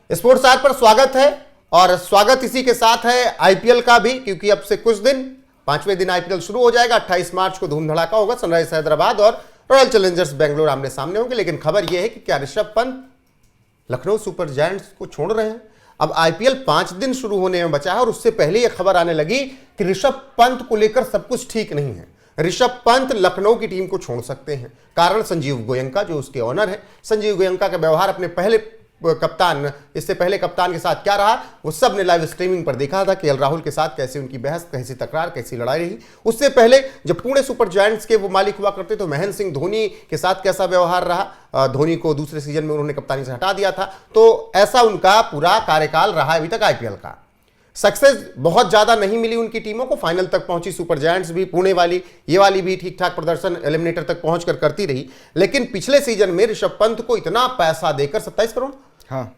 Sports आज पर स्वागत है और स्वागत इसी के साथ है आईपीएल का भी, क्योंकि अब से कुछ दिन 5वें दिन आईपीएल शुरू हो जाएगा। 28 मार्च को धूम धड़ाका होगा। सनराइजर्स हैदराबाद और रॉयल चैलेंजर्स बेंगलोर आमने सामने होंगे। लेकिन खबर यह है कि क्या ऋषभ पंत लखनऊ सुपर जायंट्स को छोड़ रहे हैं? अब आईपीएल 5 दिन शुरू होने में बचा है और उससे पहले यह खबर आने लगी कि ऋषभ पंत को लेकर सब कुछ ठीक नहीं है। ऋषभ पंत लखनऊ की टीम को छोड़ सकते हैं। कारण संजीव गोयंका जो उसके ऑनर है, संजीव गोयंका का व्यवहार अपने पहले कप्तान, इससे पहले कप्तान के साथ क्या रहा वो सब ने लाइव स्ट्रीमिंग पर देखा था। केएल राहुल के साथ कैसी उनकी बहस, कैसी तकरार, कैसी लड़ाई रही। उससे पहले जब पुणे सुपर जायंट्स के वो मालिक हुआ करते तो महेंद्र सिंह धोनी के साथ कैसा व्यवहार रहा। धोनी को दूसरे सीजन में उन्होंने कप्तानी से हटा दिया था। तो ऐसा उनका पूरा कार्यकाल रहा अभी तक आईपीएल का। सक्सेस बहुत ज्यादा नहीं मिली उनकी टीमों को। फाइनल तक पहुंची सुपर जायंट्स भी, पुणे वाली, ये वाली भी ठीक ठाक प्रदर्शन एलिमिनेटर तक पहुंचकर करती रही। लेकिन पिछले सीजन में ऋषभ पंत को इतना पैसा देकर 27 करोड़,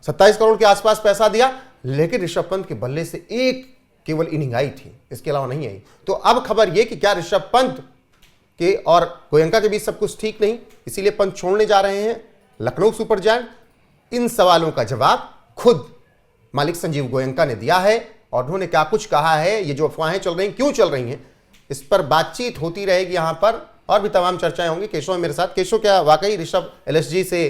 27 करोड़ के आसपास पैसा दिया, लेकिन ऋषभ पंत के बल्ले से एक केवल इनिंग आई थी, इसके अलावा नहीं आई। तो अब खबर यह कि क्या ऋषभ पंत के और गोयंका के बीच सब कुछ ठीक नहीं, इसीलिए पंत छोड़ने जा रहे हैं लखनऊ सुपर जायंट? इन सवालों का जवाब खुद मालिक संजीव गोयंका ने दिया है और उन्होंने क्या कुछ कहा है, ये जो अफवाहें चल रही हैं क्यों चल रही हैं, इस पर बातचीत होती रहेगी यहां पर और भी तमाम चर्चाएं होंगी। केशव है मेरे साथ। केशव, क्या वाकई ऋषभ एलएसजी से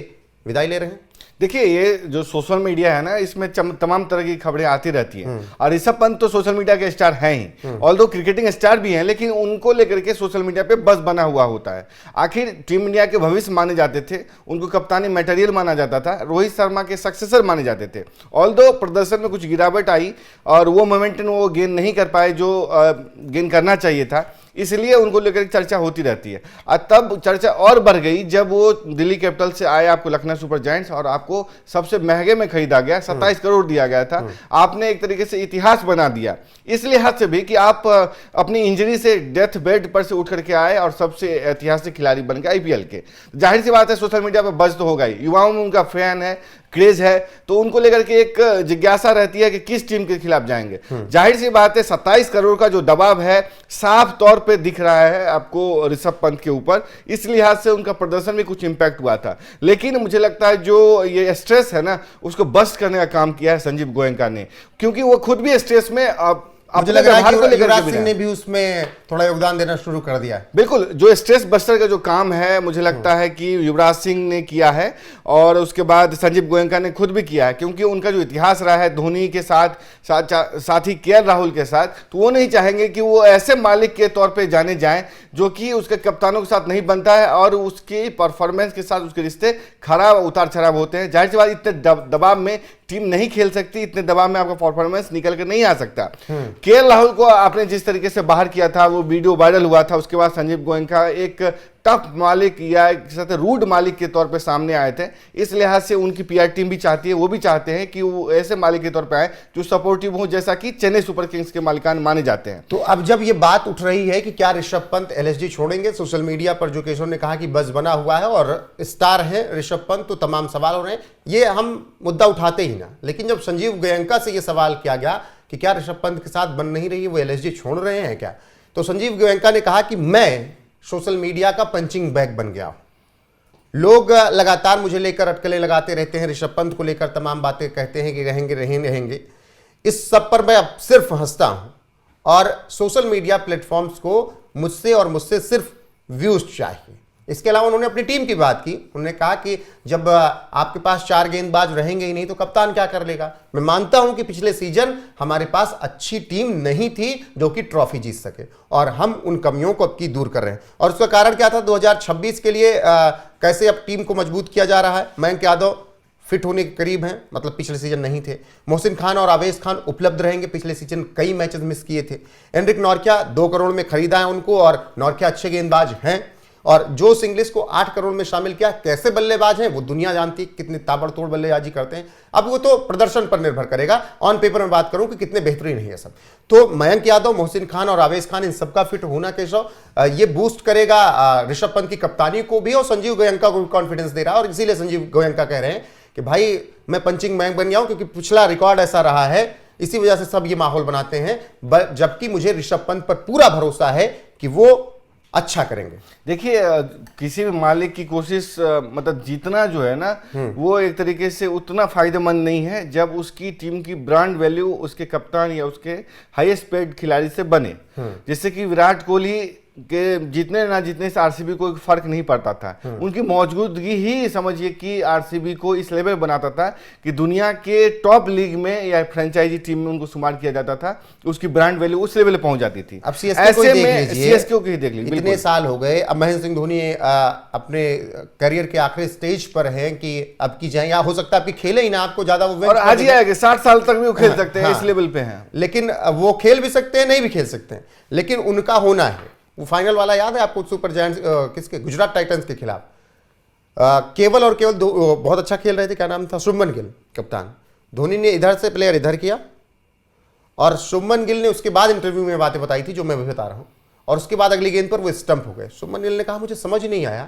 विदाई ले रहे हैं? देखिए, ये जो सोशल मीडिया है ना, इसमें तमाम तरह की खबरें आती रहती हैं और ऋषभ पंत तो सोशल मीडिया के स्टार हैं ही, ऑल्दो क्रिकेटिंग स्टार भी हैं, लेकिन उनको लेकर के सोशल मीडिया पे बस बना हुआ होता है। आखिर टीम इंडिया के भविष्य माने जाते थे, उनको कप्तानी मटेरियल माना जाता था, रोहित शर्मा के सक्सेसर माने जाते थे। ऑल्दो प्रदर्शन में कुछ गिरावट आई और वो मोमेंटम वो गेन नहीं कर पाए जो गेन करना चाहिए था, इसलिए उनको लेकर चर्चा होती रहती है। और तब चर्चा और बढ़ गई जब वो दिल्ली कैपिटल से आए आपको लखनऊ सुपर जायंट्स और आपको सबसे महंगे में खरीदा गया, 27 करोड़ दिया गया था। आपने एक तरीके से इतिहास बना दिया इस लिहाज से भी कि आप अपनी इंजरी से डेथ बेड पर से उठ करके आए और सबसे ऐतिहासिक खिलाड़ी बन गए आईपीएल के। जाहिर सी बात है सोशल मीडिया पर बज़ तो होगा ही, युवाओं में उनका फैन है, क्रेज है, तो उनको लेकर के एक जिज्ञासा रहती है कि किस टीम के खिलाफ जाएंगे। जाहिर सी बात है 27 करोड़ का जो दबाव है साफ तौर पे दिख रहा है आपको ऋषभ पंत के ऊपर, इस लिहाज से उनका प्रदर्शन में कुछ इंपैक्ट हुआ था। लेकिन मुझे लगता है जो ये स्ट्रेस है ना, उसको बस्ट करने का काम किया है संजीव गोयंका ने, क्योंकि वो खुद भी स्ट्रेस में मुझे लग रहा है कि युवराज सिंह ने भी उसमें थोड़ा योगदान देना शुरू कर दिया है। बिल्कुल, जो स्ट्रेस बस्टर का जो काम है मुझे लगता है कि युवराज सिंह ने किया है और उसके बाद संजीव गोयंका ने खुद भी किया है, क्योंकि उनका जो इतिहास रहा है धोनी के साथ ही केएल राहुल के साथ, तो वो नहीं चाहेंगे कि वो ऐसे मालिक के तौर पे जाने जाएं जो कि उसके कप्तानों के साथ नहीं बनता है और उसकी परफॉर्मेंस के साथ उसके रिश्ते खराब उतार चढ़ाव होते हैं। जाहिर सी बात इतने दबाव में टीम नहीं खेल सकती, इतने दबाव में आपका परफॉर्मेंस निकल कर नहीं आ सकता। केएल राहुल को आपने जिस तरीके से बाहर किया था, वो वीडियो वायरल हुआ था, उसके बाद संजीव गोयंका एक टफ मालिक या रूड मालिक के तौर पे सामने आए थे। इस लिहाज से उनकी पीआर टीम भी चाहती है, वो भी चाहते हैं कि वो ऐसे मालिक के तौर पे आए जो सपोर्टिव हो, जैसा कि चेन्नई सुपर किंग्स के मालिकान माने जाते हैं। तो अब जब ये बात उठ रही है कि क्या ऋषभ पंत एलएसजी छोड़ेंगे, सोशल मीडिया पर जो केशव ने कहा कि बस बना हुआ है और स्टार है ऋषभ पंत, तो तमाम सवाल हो रहे हैं। ये हम मुद्दा उठाते ही ना, लेकिन जब संजीव गोयंका से ये सवाल किया गया कि क्या ऋषभ पंत के साथ बन नहीं रही है, वो एलएसजी छोड़ रहे हैं क्या, तो संजीव गोयंका ने कहा कि मैं सोशल मीडिया का पंचिंग बैग बन गया। लोग लगातार मुझे लेकर अटकलें लगाते रहते हैं, ऋषभ पंत को लेकर तमाम बातें कहते हैं कि रहेंगे। इस सब पर मैं अब सिर्फ हंसता हूं और सोशल मीडिया प्लेटफॉर्म्स को मुझसे सिर्फ व्यूज चाहिए। इसके अलावा उन्होंने अपनी टीम की बात की। उन्होंने कहा कि जब आपके पास 4 गेंदबाज रहेंगे ही नहीं तो कप्तान क्या कर लेगा। मैं मानता हूं कि पिछले सीजन हमारे पास अच्छी टीम नहीं थी जो कि ट्रॉफी जीत सके और हम उन कमियों को अब की दूर कर रहे हैं। और उसका कारण क्या था? 2026 के लिए कैसे अब टीम को मजबूत किया जा रहा है। मयंक यादव फिट होने के करीब हैं, मतलब पिछले सीजन नहीं थे। मोहसिन खान और आवेश खान उपलब्ध रहेंगे, पिछले सीजन कई मैचेस मिस किए थे। एनरिक नॉर्किया 2 करोड़ में खरीदा है उनको और नॉर्किया अच्छे गेंदबाज हैं। और जो इंग्लिश को 8 करोड़ में शामिल किया, कैसे बल्लेबाज हैं वो दुनिया जानती, कितने ताबड़तोड़ बल्लेबाजी करते हैं। अब वो तो प्रदर्शन पर निर्भर करेगा। ऑन पेपर में बात करूं कि कितने बेहतरीन है ये सब। तो मयंक यादव, मोहसिन खान और आवेश खान, इन सबका फिट होना केशव ये बूस्ट करेगा ऋषभ पंत की कप्तानी को भी और संजीव गोयंका को भी कॉन्फिडेंस दे रहा है। और इसीलिए संजीव गोयंका कह रहे हैं कि भाई मैं पंचिंग बैग बन गया हूं, क्योंकि पिछला रिकॉर्ड ऐसा रहा है, इसी वजह से सब ये माहौल बनाते हैं। जबकि मुझे ऋषभ पंत पर पूरा भरोसा है कि वो अच्छा करेंगे? देखिए किसी भी मालिक की कोशिश मतलब जीतना जो है ना, वो एक तरीके से उतना फायदेमंद नहीं है जब उसकी टीम की ब्रांड वैल्यू उसके कप्तान या उसके हाईएस्ट पेड खिलाड़ी से बने। जैसे कि विराट कोहली के जीतने ना जीतने से आरसीबी को फर्क नहीं पड़ता था, उनकी मौजूदगी ही समझिए कि आरसीबी को इस लेवल बनाता था कि दुनिया के टॉप लीग में या फ्रेंचाइजी टीम में उनको शुमार किया जाता था, उसकी ब्रांड वैल्यू उस लेवल पे पहुंच जाती थी। अब सीएसके को ही देख लीजिए, इतने साल हो गए, अब महेंद्र सिंह धोनी अपने करियर के आखिरी स्टेज पर हैं कि अब की जाए, या हो सकता है आपकी खेले ही ना, आपको ज्यादा वो और आज ही आएगा 60 साल तक भी वो खेल सकते हैं, इस लेवल पे हैं। लेकिन वो खेल भी सकते हैं, नहीं भी खेल सकते हैं, लेकिन उनका होना है। वो फाइनल वाला याद है आपको, सुपर जायंट्स किसके, गुजरात टाइटंस के खिलाफ, केवल और केवल बहुत अच्छा खेल रहे थे, क्या नाम था, शुभमन गिल कप्तान। धोनी ने इधर से प्लेयर इधर किया और शुभमन गिल ने उसके बाद इंटरव्यू में बातें बताई थी जो मैं भी बता रहा हूं, और उसके बाद अगली गेंद पर वो स्टंप हो गए। शुभमन गिल ने कहा मुझे समझ नहीं आया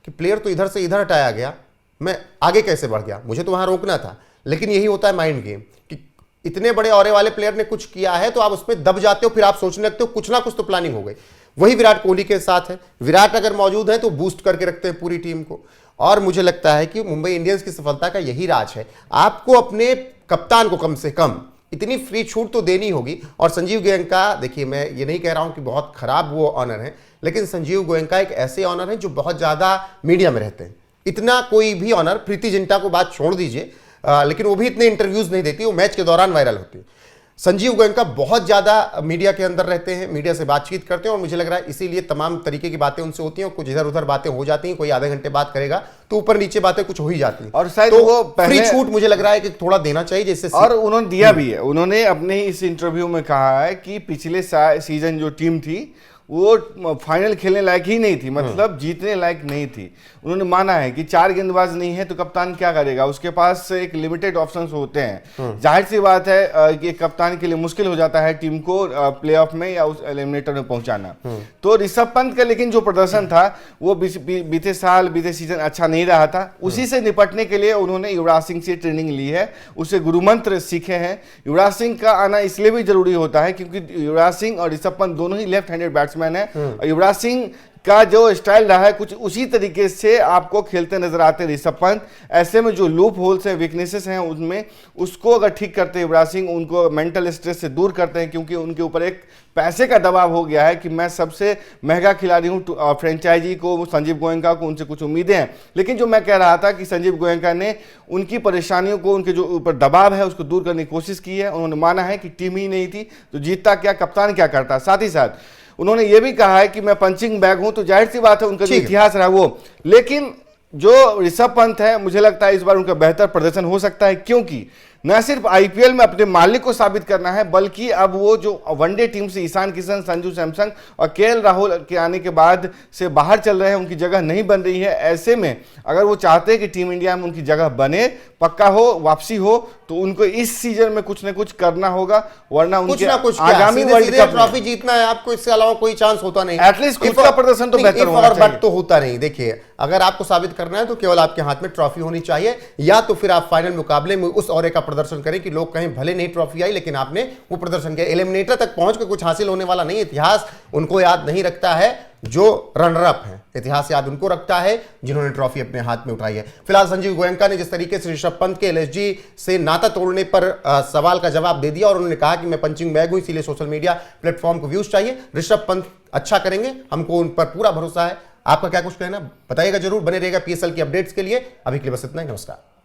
कि प्लेयर तो इधर से इधर हटाया गया, मैं आगे कैसे बढ़ गया, मुझे तो वहां रोकना था। लेकिन यही होता है माइंड गेम कि इतने बड़े ऑरे वाले प्लेयर ने कुछ किया है तो आप उस पर दब जाते हो, फिर आप सोचने लगते हो कुछ ना कुछ तो प्लानिंग हो गई। वही विराट कोहली के साथ है, विराट अगर मौजूद है तो बूस्ट करके रखते हैं पूरी टीम को, और मुझे लगता है कि मुंबई इंडियंस की सफलता का यही राज है। आपको अपने कप्तान को कम से कम इतनी फ्री छूट तो देनी होगी। और संजीव गोयनका, देखिए मैं ये नहीं कह रहा हूं कि बहुत खराब वो ऑनर है, लेकिन संजीव गोयनका एक ऐसे ऑनर हैं जो बहुत ज्यादा मीडिया में रहते हैं। इतना कोई भी ऑनर, प्रीति जिंटा को बात छोड़ दीजिए, लेकिन वो भी इतने इंटरव्यूज नहीं देती, वो मैच के दौरान वायरल होती है। संजीव गोयनका बहुत ज्यादा मीडिया के अंदर रहते हैं, मीडिया से बातचीत करते हैं, और मुझे लग रहा है इसीलिए तमाम तरीके की बातें उनसे होती हैं, और कुछ इधर उधर बातें हो जाती हैं। कोई आधे घंटे बात करेगा तो ऊपर नीचे बातें कुछ हो ही जाती हैं, और शायद तो वो फ्री छूट मुझे लग रहा है कि थोड़ा देना चाहिए जैसे, और उन्होंने दिया भी है। उन्होंने अपने इस इंटरव्यू में कहा है कि पिछले सीजन जो टीम थी वो फाइनल खेलने लायक ही नहीं थी, मतलब जीतने लायक नहीं थी। उन्होंने माना है कि 4 गेंदबाज नहीं है तो कप्तान क्या करेगा, उसके पास एक लिमिटेड ऑप्शंस होते हैं। जाहिर सी बात है कि कप्तान के लिए मुश्किल हो जाता है टीम को प्लेऑफ में या उस एलिमिनेटर में पहुंचाना। तो ऋषभ पंत का लेकिन जो प्रदर्शन था वो बीते सीजन अच्छा नहीं रहा था। उसी से निपटने के लिए उन्होंने युवराज सिंह से ट्रेनिंग ली है, उससे गुरुमंत्र सीखे हैं। युवराज सिंह का आना इसलिए भी जरूरी होता है क्योंकि युवराज सिंह और ऋषभ पंत दोनों ही लेफ्ट हैंडेड बैट्समैन है, और युवराज सिंह का जो स्टाइल रहा है कुछ उसी तरीके से आपको खेलते नजर आते हैं ऋषभ पंत। ऐसे में जो लूप होल्स हैं, वीकनेसेस हैं उनमें, उसको अगर ठीक करते हैं युवराज सिंह, उनको मेंटल स्ट्रेस से दूर करते हैं, क्योंकि उनके ऊपर एक पैसे का दबाव हो गया है कि मैं सबसे महंगा खिलाड़ी हूं, फ्रेंचाइजी को, संजीव गोयनका को उनसे कुछ उम्मीदें हैं। लेकिन जो मैं कह रहा था कि संजीव गोयनका ने उनकी परेशानियों को, उनके जो ऊपर दबाव है उसको दूर करने की कोशिश की है। उन्होंने माना है कि टीम ही नहीं थी तो जीतता क्या, कप्तान क्या करता। साथ ही साथ उन्होंने ये भी कहा है कि मैं पंचिंग बैग हूं, तो जाहिर सी बात है उनका जो इतिहास रहा वो। लेकिन जो ऋषभ पंत है मुझे लगता है इस बार उनका बेहतर प्रदर्शन हो सकता है, क्योंकि न सिर्फ आईपीएल में अपने मालिक को साबित करना है, बल्कि अब वो जो वनडे टीम से ईशान किशन, संजू सैमसन और केएल राहुल के आने के बाद से बाहर चल रहे हैं, उनकी जगह नहीं बन रही है। ऐसे में अगर वो चाहते हैं कि टीम इंडिया में उनकी जगह बने, पक्का हो, वापसी हो, तो उनको इस सीजन में कुछ न कुछ करना होगा, वरना उनके आगामी वर्ल्ड कप ट्रॉफी जीतना है आपको, इसके अलावा कोई चांस होता नहीं। एटलीस्ट खुद का प्रदर्शन तो बेहतर होना चाहिए। बट तो होता नहीं। देखिए अगर आपको साबित करना है तो केवल आपके हाथ में ट्रॉफी होनी चाहिए, या तो फिर आप फाइनल मुकाबले में उस औरे का प्रदर्शन करें कि लोग कहें भले नहीं ट्रॉफी आई लेकिन आपने वो प्रदर्शन किया। एलिमिनेटर तक पहुंच के कुछ हासिल होने वाला नहीं। इतिहास उनको याद नहीं रखता है जो रनर अप है, इतिहास याद उनको रखता है जिन्होंने ट्रॉफी अपने हाथ में उठाई है। फिलहाल संजीव गोयनका ने जिस तरीके से ऋषभ पंत के एलएसजी से नाता तोड़ने पर सवाल का जवाब दे दिया, और उन्होंने कहा कि मैं पंचिंग बैग हूं, इसीलिए सोशल मीडिया प्लेटफॉर्म को व्यूज चाहिए। ऋषभ पंत अच्छा करेंगे, हमको उन पर पूरा भरोसा है। आपका क्या कुछ कहना बताइएगा जरूर। बने रहेगा पीएसएल की अपडेट्स के लिए। अभी के लिए बस इतना ही, नमस्कार।